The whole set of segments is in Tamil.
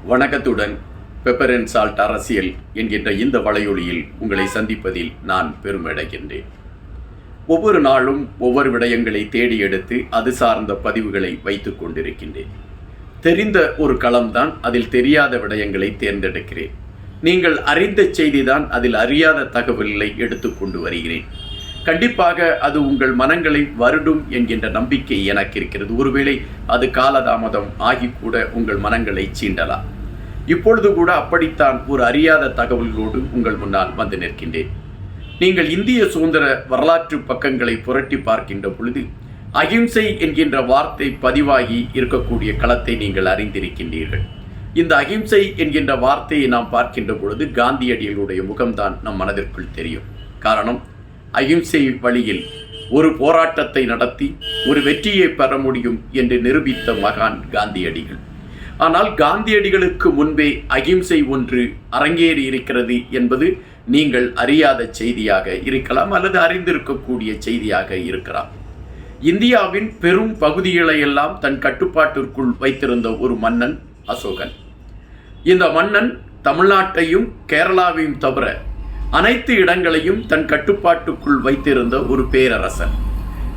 வணக்கத்துடன் பெப்பர் அண்ட் சால்ட் அரசியல் என்கின்ற இந்த வலையொலியில் உங்களை சந்திப்பதில் நான் பெருமையடைகின்றேன். ஒவ்வொரு நாளும் ஒவ்வொரு விடயங்களை தேடி எடுத்து அது சார்ந்த பதிவுகளை வைத்துக் கொண்டிருக்கின்றேன். தெரிந்த ஒரு களம்தான், அதில் தெரியாத விடயங்களை தேர்ந்தெடுக்கிறேன். நீங்கள் அறிந்த செய்திதான், அதில் அறியாத தகவல்களை எடுத்துக்கொண்டு வருகிறேன். கண்டிப்பாக அது உங்கள் மனங்களை வருடும் என்கின்ற நம்பிக்கை எனக்கு இருக்கிறது. ஒருவேளை அது காலதாமதம் ஆகி கூட உங்கள் மனங்களை சீண்டலாம். இப்பொழுது கூட அப்படித்தான் ஒரு அறியாத தகவல்களோடு உங்கள் முன்னால் வந்து நிற்கின்றேன். நீங்கள் இந்திய சுதந்திர வரலாற்று பக்கங்களை புரட்டி பார்க்கின்ற பொழுது அகிம்சை என்கின்ற வார்த்தை பதிவாகி இருக்கக்கூடிய களத்தை நீங்கள் அறிந்திருக்கின்றீர்கள். இந்த அகிம்சை என்கின்ற வார்த்தையை நாம் பார்க்கின்ற பொழுது காந்தியடிகளுடைய முகம்தான் நம் மனதிற்குள் தெரியும். காரணம், அகிம்சை வழியில் ஒரு போராட்டத்தை நடத்தி ஒரு வெற்றியை பெற முடியும் என்று நிரூபித்த மகான் காந்தியடிகள். ஆனால் காந்தியடிகளுக்கு முன்பே அகிம்சை ஒன்று அரங்கேறி இருக்கிறது என்பது நீங்கள் அறியாத செய்தியாக இருக்கலாம், அல்லது அறிந்திருக்கக்கூடிய செய்தியாக இருக்கலாம். இந்தியாவின் பெரும் பகுதிகளை எல்லாம் தன் கட்டுப்பாட்டிற்குள் வைத்திருந்த ஒரு மன்னன் அசோகன். இந்த மன்னன் தமிழ்நாட்டையும் கேரளாவையும் தவிர அனைத்து இடங்களையும் தன் கட்டுப்பாட்டுக்குள் வைத்திருந்த ஒரு பேரரசன்.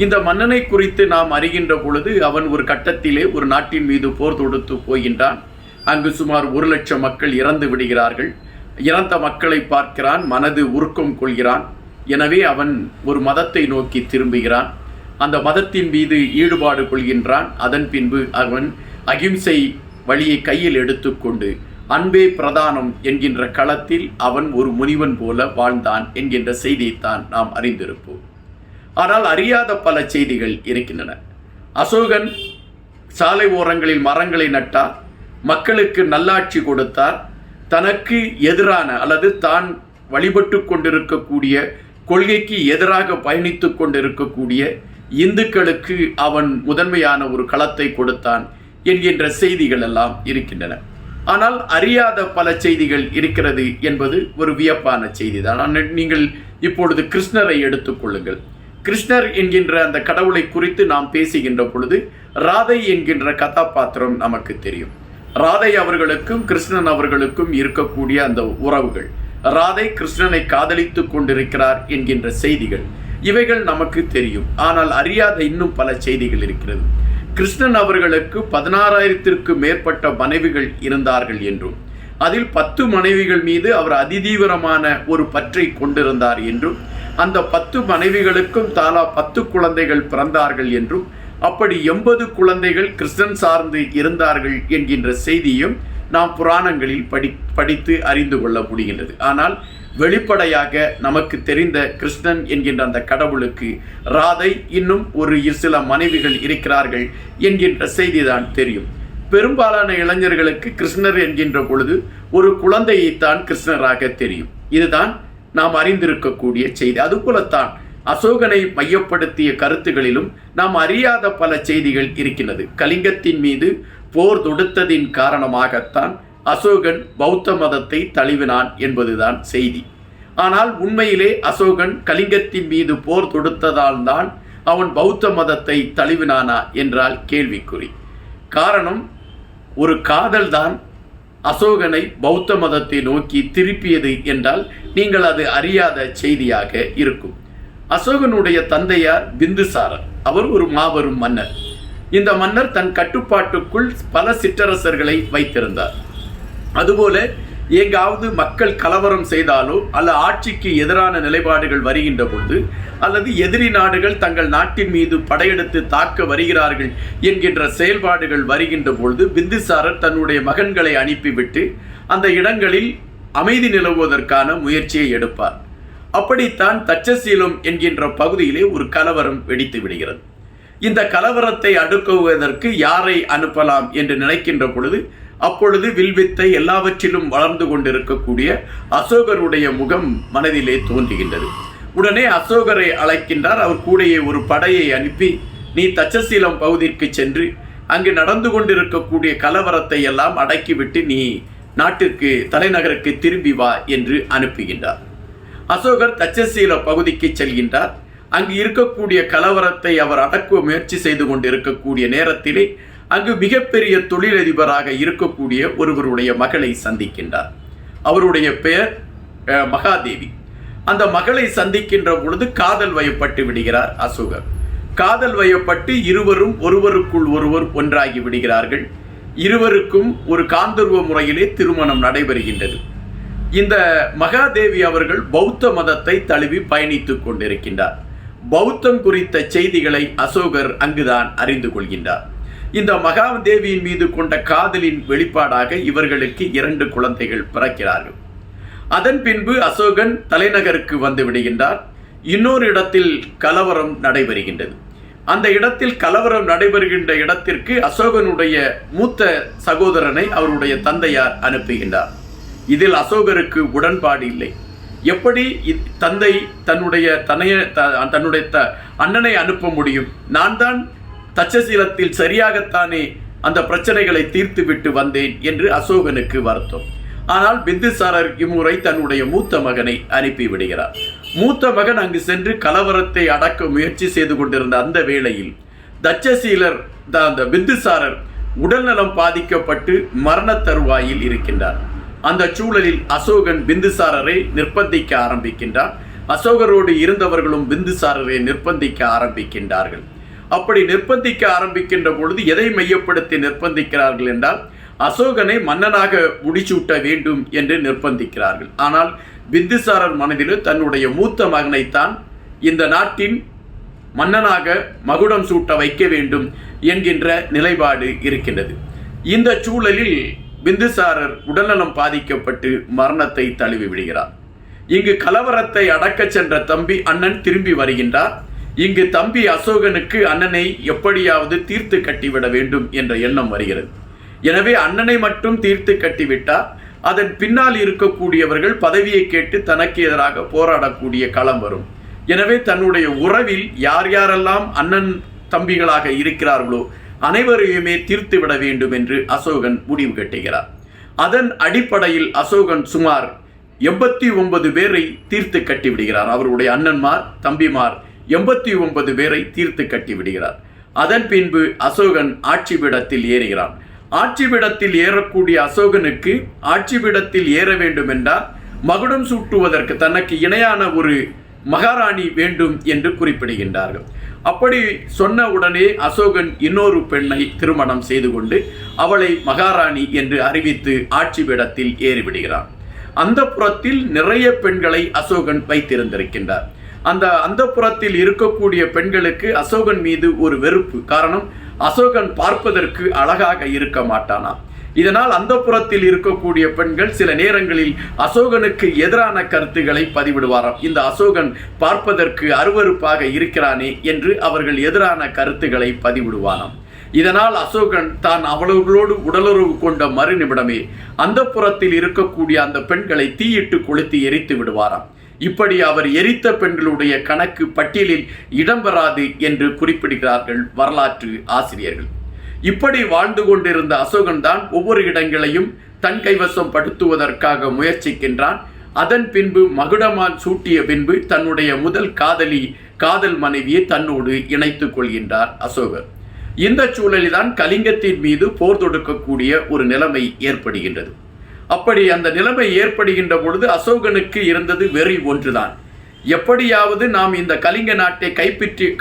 இந்த மன்னனை குறித்து நாம் அறிகின்ற பொழுது அவன் ஒரு கட்டத்திலே ஒரு நாட்டின் மீது போர் தொடுத்து போகின்றான். அங்கு சுமார் 1,00,000 மக்கள் இறந்து விடுகிறார்கள். இறந்த மக்களை பார்க்கிறான், மனது உருக்கம் கொள்கிறான். எனவே அவன் ஒரு மதத்தை நோக்கி திரும்புகிறான். அந்த மதத்தின் மீது ஈடுபாடு கொள்கின்றான். அதன் பின்பு அவன் அகிம்சை வழியை கையில் எடுத்துக்கொண்டு அன்பே பிரதானம் என்கின்ற களத்தில் அவன் ஒரு முனிவன் போல வாழ்ந்தான் என்கின்ற செய்தியைத்தான் நாம் அறிந்திருப்போம். ஆனால் அறியாத பல செய்திகள் இருக்கின்றன. அசோகன் சாலை ஓரங்களில் மரங்களை நட்டார், மக்களுக்கு நல்லாட்சி கொடுத்தார். தனக்கு எதிரான அல்லது தான் வழிபட்டு கொண்டிருக்கக்கூடிய கொள்கைக்கு எதிராக பயணித்து கொண்டிருக்கக்கூடிய இந்துக்களுக்கு அவன் முதன்மையான ஒரு களத்தை கொடுத்தான் என்கின்ற செய்திகள் எல்லாம் இருக்கின்றன. ஆனால் அறியாத பல செய்திகள் இருக்கிறது என்பது ஒரு வியப்பான செய்தி தான். நீங்கள் இப்பொழுது கிருஷ்ணரை எடுத்துக்கொள்ளுங்கள். கிருஷ்ணர் என்கின்ற அந்த கடவுளை குறித்து நாம் பேசுகின்ற பொழுது ராதை என்கின்ற கதாபாத்திரம் நமக்கு தெரியும். ராதை அவர்களுக்கும் கிருஷ்ணன் அவர்களுக்கும் இருக்கக்கூடிய அந்த உறவுகள், ராதை கிருஷ்ணனை காதலித்து கொண்டிருக்கிறார் என்கின்ற செய்திகள், இவைகள் நமக்கு தெரியும். ஆனால் அறியாத இன்னும் பல செய்திகள் இருக்கிறது. கிருஷ்ணன் அவர்களுக்கு 16,000ற்கு மேற்பட்ட மனைவிகள் இருந்தார்கள் என்றும், அதில் 10 மனைவிகள் மீது அவர் அதிதீவிரமான ஒரு பற்றை கொண்டிருந்தார் என்றும், அந்த 10 மனைவிகளுக்கும் தாலா 10 குழந்தைகள் பிறந்தார்கள் என்றும், அப்படி 80 குழந்தைகள் கிருஷ்ணன் சார்ந்து இருந்தார்கள் என்கின்ற செய்தியும் நாம் புராணங்களில் படித்து அறிந்து கொள்ள முடிகின்றது. ஆனால் வெளிப்படையாக நமக்கு தெரிந்த கிருஷ்ணன் என்கின்ற அந்த கடவுளுக்கு ராதை இன்னும் ஒரு சில மனைவிகள் இருக்கிறார்கள் என்கின்ற செய்திதான் தெரியும். பெரும்பாலான இளைஞர்களுக்கு கிருஷ்ணர் என்கின்ற பொழுது ஒரு குழந்தையைத்தான் கிருஷ்ணராக தெரியும். இதுதான் நாம் அறிந்திருக்கக்கூடிய செய்தி. அதுபோலத்தான் அசோகனை மையப்படுத்திய கருத்துகளிலும் நாம் அறியாத பல செய்திகள் இருக்கின்றது. கலிங்கத்தின் மீது போர் தொடுத்ததின் காரணமாகத்தான் அசோகன் பௌத்த மதத்தை தழுவினான் என்பதுதான் செய்தி. ஆனால் உண்மையிலே அசோகன் கலிங்கத்தின் மீது போர் தொடுத்ததால் தான் அவன் பௌத்த மதத்தை தழுவினானா என்றால் கேள்விக்குறி. காரணம், ஒரு காதல் தான் அசோகனை பௌத்த மதத்தை நோக்கி திருப்பியது என்றால் நீங்கள் அது அறியாத செய்தியாக இருக்கும். அசோகனுடைய தந்தையார் பிந்துசாரர். அவர் ஒரு மாபெரும் மன்னர். இந்த மன்னர் தன் கட்டுப்பாட்டுக்குள் பல சிற்றரசர்களை வைத்திருந்தார். அதுபோல எங்காவது மக்கள் கலவரம் செய்தாலோ அல்ல ஆட்சிக்கு எதிரான நிலைப்பாடுகள் வருகின்ற பொழுது, அல்லது எதிரி நாடுகள் தங்கள் நாட்டின் மீது படையெடுத்து தாக்க வருகிறார்கள் என்கின்ற செயல்பாடுகள் வருகின்ற பொழுது பிந்துசாரர் தன்னுடைய மகன்களை அனுப்பிவிட்டு அந்த இடங்களில் அமைதி நிலவுவதற்கான முயற்சியை எடுப்பார். அப்படித்தான் தட்சசீலம் என்கின்ற பகுதியிலே ஒரு கலவரம் வெடித்து விடுகிறது. இந்த கலவரத்தை அடுக்குவதற்கு யாரை அனுப்பலாம் என்று நினைக்கின்ற பொழுது அப்பொழுது வில்வித்தை எல்லாவற்றிலும் வளர்ந்து கொண்டிருக்கக்கூடிய அசோகருடைய முகம் மனதிலே தோன்றுகின்றது. உடனே அசோகரை அழைக்கின்றார். அவர் கூடையே ஒரு படையை அனுப்பி, நீ தட்சசீலம் பகுதிக்கு சென்று அங்கு நடந்து கொண்டிருக்கக்கூடிய கலவரத்தை எல்லாம் அடக்கிவிட்டு நீ நாட்டிற்கு தலைநகருக்கு திரும்பி வா என்று அனுப்புகின்றார். அசோகர் தட்சசீல பகுதிக்கு செல்கின்றார். அங்கு இருக்கக்கூடிய கலவரத்தை அவர் அடக்க முயற்சி செய்து கொண்டிருக்கக்கூடிய நேரத்திலே அங்கு மிகப்பெரிய தொழிலதிபராக இருக்கக்கூடிய ஒருவருடைய மகளை சந்திக்கின்றார். அவருடைய பெயர் மகாதேவி. அந்த மகளை சந்திக்கின்ற பொழுது காதல் வயப்பட்டு விடுகிறார் அசோகர். காதல் வயப்பட்டு இருவரும் ஒருவருக்குள் ஒருவர் ஒன்றாகி விடுகிறார்கள். இருவருக்கும் ஒரு காந்தர்வ முறையிலே திருமணம் நடைபெறுகின்றது. இந்த மகாதேவி அவர்கள் பௌத்த மதத்தை தழுவி பயணித்துக் கொண்டிருக்கின்றார். பௌத்தம் குறித்த செய்திகளை அசோகர் அங்குதான் அறிந்து கொள்கின்றார். இந்த மகாதேவியின் மீது கொண்ட காதலின் வெளிப்பாடாக இவர்களுக்கு 2 குழந்தைகள் பிறக்கிறார்கள். அதன் பின்பு அசோகன் தலைநகருக்கு வந்து விடுகின்றார். இன்னொரு இடத்தில் கலவரம் நடைபெறுகின்றது. அந்த இடத்தில் கலவரம் நடைபெறுகின்ற இடத்திற்கு அசோகனுடைய மூத்த சகோதரனை அவருடைய தந்தையார் அனுப்புகின்றார். இதில் அசோகருக்கு உடன்பாடு இல்லை. எப்படி தந்தை தன்னுடைய அண்ணனை அனுப்ப முடியும்? நான் தான் தட்சசீலத்தில் சரியாகத்தானே அந்த பிரச்சனைகளை தீர்த்து விட்டு வந்தேன் என்று அசோகனுக்கு வருத்தம். ஆனால் பிந்துசாரர் இம்முறை தன்னுடைய மூத்த மகனை அனுப்பிவிடுகிறார். மூத்த மகன் அங்கு சென்று கலவரத்தை அடக்க முயற்சி செய்து கொண்டிருந்த அந்த வேளையில் தட்சசீலர் அந்த பிந்துசாரர் உடல்நலம் பாதிக்கப்பட்டு மரண தருவாயில் இருக்கின்றார். அந்த சூழலில் அசோகன் பிந்துசாரரை நிர்பந்திக்க ஆரம்பிக்கின்றார். அசோகரோடு இருந்தவர்களும் பிந்துசாரரை நிர்பந்திக்க ஆரம்பிக்கின்றார்கள். அப்படி நிர்பந்திக்க ஆரம்பிக்கின்ற பொழுது எதை மையப்படுத்தி நிர்பந்திக்கிறார்கள் என்றால் அசோகனை மன்னனாக முடிசூட்ட வேண்டும் என்று நிர்பந்திக்கிறார்கள். ஆனால் பிந்துசாரர் மனதில் தன்னுடைய மூத்த மகனைத்தான் இந்த நாட்டின் மன்னனாக மகுடம் சூட்ட வைக்க வேண்டும் என்கின்ற நிலைப்பாடு இருக்கின்றது. இந்த சூழலில் பிந்துசாரர் உடல்நலம் பாதிக்கப்பட்டு மரணத்தை தழுவி விடுகிறார். இங்கு கலவரத்தை அடக்க சென்ற தம்பி அண்ணன் திரும்பி வருகின்றார். இங்கு தம்பி அசோகனுக்கு அண்ணனை எப்படியாவது தீர்த்து கட்டிவிட வேண்டும் என்ற எண்ணம் வருகிறது. எனவே அண்ணனை மட்டும் தீர்த்து கட்டிவிட்டார் அதன் பின்னால் இருக்கக்கூடியவர்கள் பதவியை கேட்டு தனக்கு எதிராக போராடக்கூடிய களம் வரும். எனவே தன்னுடைய உறவில் யார் யாரெல்லாம் அண்ணன் தம்பிகளாக இருக்கிறார்களோ அனைவரையுமே தீர்த்து விட வேண்டும் என்று அசோகன் முடிவு கட்டுகிறார். அதன் அடிப்படையில் அசோகன் சுமார் 89 பேரை தீர்த்து கட்டிவிடுகிறார். அவருடைய அண்ணன்மார் தம்பிமார் 89 பேரை தீர்த்து கட்டிவிடுகிறார். அதன் பின்பு அசோகன் ஆட்சி பீடத்தில் ஏறுகிறான். ஆட்சி பீடத்தில் ஏறக்கூடிய அசோகனுக்கு ஆட்சி பீடத்தில் ஏற வேண்டும் என்றால் மகுடம் சூட்டுவதற்கு தனக்கு இணையான ஒரு மகாராணி வேண்டும் என்று குறிப்பிடுகின்றார்கள். அப்படி சொன்ன உடனே அசோகன் இன்னொரு பெண்ணை திருமணம் செய்து கொண்டு அவளை மகாராணி என்று அறிவித்து ஆட்சி பீடத்தில் ஏறிவிடுகிறான். அந்த புறத்தில் நிறைய பெண்களை அசோகன் வைத்திருந்திருக்கின்றார். அந்த புறத்தில் இருக்கக்கூடிய பெண்களுக்கு அசோகன் மீது ஒரு வெறுப்பு. காரணம், அசோகன் பார்ப்பதற்கு அழகாக இருக்க மாட்டானா. இதனால் அந்த புறத்தில் இருக்கக்கூடிய பெண்கள் சில நேரங்களில் அசோகனுக்கு எதிரான கருத்துக்களை பதிவிடுவாராம். இந்த அசோகன் பார்ப்பதற்கு அருவருப்பாக இருக்கிறானே என்று அவர்கள் எதிரான கருத்துக்களை பதிவிடுவாராம். இதனால் அசோகன் தான் அவளோடு உடலுறவு கொண்ட மறுநிமிடமே அந்த புறத்தில் இருக்கக்கூடிய அந்த பெண்களை தீயிட்டு கொளுத்தி எரித்து விடுவாராம். இப்படி அவர் எரித்த பெண்களுடைய கணக்கு பட்டியலில் இடம்பெறாது என்று குறிப்பிடுகிறார்கள் வரலாற்று ஆசிரியர்கள். இப்படி வாழ்ந்து கொண்டிருந்த அசோகன் தான் ஒவ்வொரு இடங்களையும் தன் கைவசம் படுத்துவதற்காக முயற்சிக்கின்றான். அதன் பின்பு மகுடமான் சூட்டிய பின்பு தன்னுடைய முதல் காதல் மனைவியை தன்னோடு இணைத்துக் கொள்கின்றார் அசோகர். இந்த சூழலில்தான் கலிங்கத்தின் மீது போர் தொடுக்கக்கூடிய ஒரு நிலைமை ஏற்படுகின்றது. அப்படி அந்த நிலைமை ஏற்படுகின்ற பொழுது அசோகனுக்கு இருந்தது வெறி ஒன்றுதான். எப்படியாவது நாம் இந்த கலிங்க நாட்டை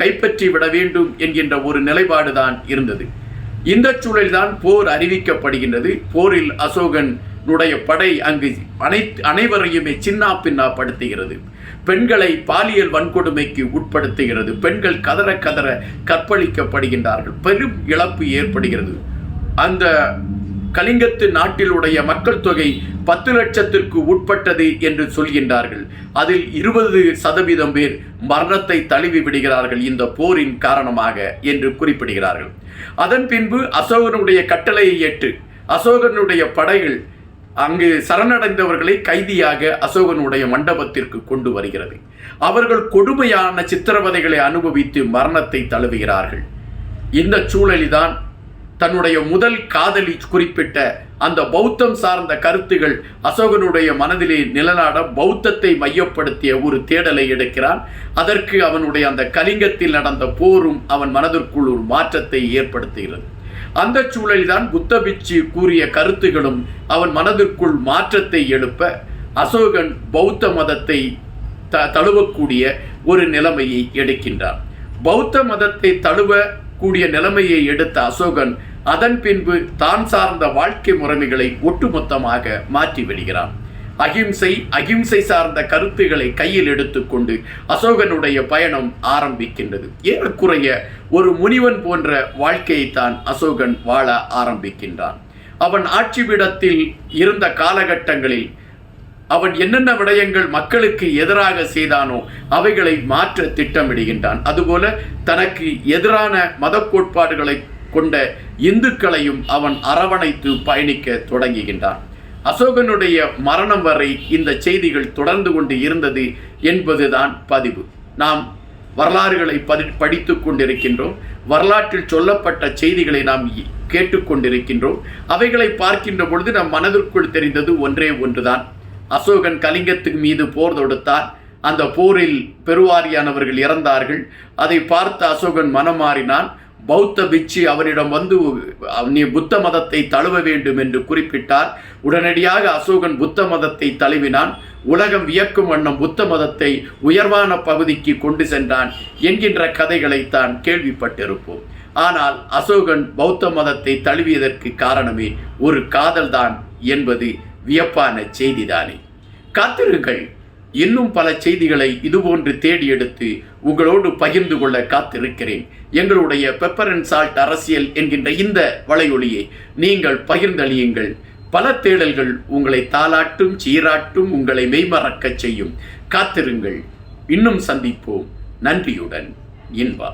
கைப்பற்றி விட வேண்டும் என்கின்ற ஒரு நிலைப்பாடுதான் இருந்தது. இந்த சூழலில்தான் போர் அறிவிக்கப்படுகின்றது. போரில் அசோகனுடைய படை அங்கு அனைவரையுமே சின்னா பின்னா படுத்துகிறது. பெண்களை பாலியல் வன்கொடுமைக்கு உட்படுத்துகிறது. பெண்கள் கதற கதற கற்பழிக்கப்படுகின்றார்கள். பெரும் இழப்பு ஏற்படுகிறது. அந்த கலிங்கத்து நாட்டிலுடைய மக்கள் தொகை 10 லட்சத்திற்கு உட்பட்டது என்று சொல்கின்றார்கள். அதில் 20% பேர் மரணத்தை தழுவி விடுகிறார்கள் இந்த போரின் காரணமாக என்று குறிப்பிடுகிறார்கள். அதன் பின்பு அசோகனுடைய கட்டளையை ஏற்று அசோகனுடைய படைகள் அங்கு சரணடைந்தவர்களை கைதியாக அசோகனுடைய மண்டபத்திற்கு கொண்டு வருகிறது. அவர்கள் கொடுமையான சித்திரவதைகளை அனுபவித்து மரணத்தை தழுவுகிறார்கள். இந்த சூழலில்தான் தன்னுடைய முதல் காதலி குறிப்பிட்ட அந்த பௌத்தம் சார்ந்த கருத்துகள் அசோகனுடைய மனதிலே நிலநாட பௌத்தத்தை மையப்படுத்திய ஒரு தேடலை எடுக்கிறான். அதற்கு அவனுடைய அந்த கலிங்கத்தில் நடந்த போரும் அவன் மனதிற்குள் ஒரு மாற்றத்தை ஏற்படுத்துகிறது. அந்த சூழலில்தான் புத்த பிட்சு கூறிய கருத்துகளும் அவன் மனதிற்குள் மாற்றத்தை எழுப்ப அசோகன் பௌத்த மதத்தை தழுவக்கூடிய ஒரு நிலைமையை எடுக்கின்றான். பௌத்த மதத்தை தழுவக்கூடிய நிலைமையை எடுத்த அசோகன் அதன் பின்பு தான் சார்ந்த வாழ்க்கை முறைமைகளை ஒட்டுமொத்தமாக மாற்றிவிடுகிறான். அகிம்சை சார்ந்த கருத்துக்களை கையில் எடுத்துக்கொண்டு அசோகனுடைய பயணம் ஆரம்பிக்கின்றது. ஏறக்குறைய ஒரு முனிவன் போன்ற வாழ்க்கையைத்தான் அசோகன் வாழ ஆரம்பிக்கின்றான். அவன் ஆட்சிபீடத்தில் இருந்த காலகட்டங்களில் அவன் என்னென்ன விடயங்கள் மக்களுக்கு எதிராக செய்தானோ அவைகளை மாற்ற திட்டமிடுகின்றான். அதுபோல தனக்கு எதிரான மத கோட்பாடுகளை கொண்ட இந்துக்களையும் அவன் அரவணைத்து பயணிக்க தொடங்குகின்றான். அசோகனுடைய மரணம் வரை இந்த செய்திகள் தொடர்ந்து கொண்டு இருந்தது என்பதுதான் பதிவு. நாம் வரலாறுகளை படித்து கொண்டிருக்கின்றோம். வரலாற்றில் சொல்லப்பட்ட செய்திகளை நாம் கேட்டுக்கொண்டிருக்கின்றோம். அவைகளை பார்க்கின்ற பொழுது நம் மனதிற்குள் தெரிந்தது ஒன்றே ஒன்றுதான். அசோகன் கலிங்கத்துக்கு மீது போர் தொடுத்தார். அந்த போரில் பெருவாரியானவர்கள் இறந்தார்கள். அதை பார்த்த அசோகன் மனம் மாறினான். பௌத்த பிட்சு அவரிடம் வந்து நீ புத்த மதத்தை தழுவ வேண்டும் என்று குறிப்பிட்டார். உடனடியாக அசோகன் புத்த மதத்தை தழுவினான். உலகம் வியக்கும் வண்ணம் புத்த மதத்தை உயர்வான பகுதிக்கு கொண்டு சென்றான் என்கின்ற கதைகளை தான் கேள்விப்பட்டிருப்போம். ஆனால் அசோகன் பௌத்த மதத்தை தழுவியதற்கு காரணமே ஒரு காதல்தான் என்பது வியப்பான செய்திதானே. காத்திருங்கள், இன்னும் பல செய்திகளை இதுபோன்று தேடி எடுத்து உங்களோடு பகிர்ந்து கொள்ள காத்திருக்கிறேன். எங்களுடைய பெப்பர் அண்ட் சால்ட் அரசியல் என்கின்ற இந்த வலையொலியை நீங்கள் பகிர்ந்தளியுங்கள். பல தேடல்கள் உங்களை தாளாட்டும், சீராட்டும், உங்களை மெய்மறக்கச் செய்யும். காத்திருங்கள், இன்னும் சந்திப்போம். நன்றியுடன் இன்பா.